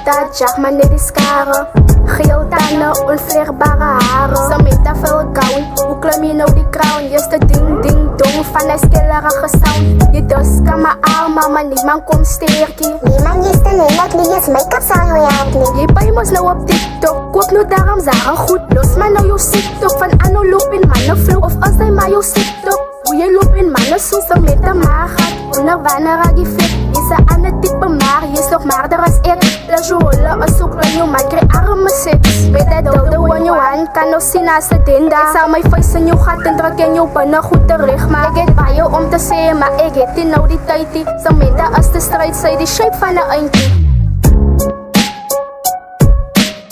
Samantha, Jack, maar net die skare. Geel tanden, onvleerbare haren. Samantha veel goud, hoe klim je nou die crown? Eerste ding, ding, dong van die skellerige sound. Je dus kan me armen, maar niemand komt sterkie. Niemand is te lelijk, die is make-up zal je hand nie. Je bij ons nou op TikTok, koop nou daarom zagen goed. Los maar nou jou TikTok, van anno loop in mannen vloog. Of als hij maar jou TikTok, hoe je loop in mannen zoek. Samantha maar gaat, onder wanneer raak je fit. Is een ander type maar, je is nog maarder als ik. Plus je rollen, een zoek naar je man, krijg arme seks. Weet dat dildo in je hand, kan nog zien als het dinda. Ik zal mijn vuist in je gat en druk in je binnen goed terecht. Maar ik heb bij je om te zeggen, maar ik heb die nou die tijd. Samantha als de strijd, zij die shape van een eindje.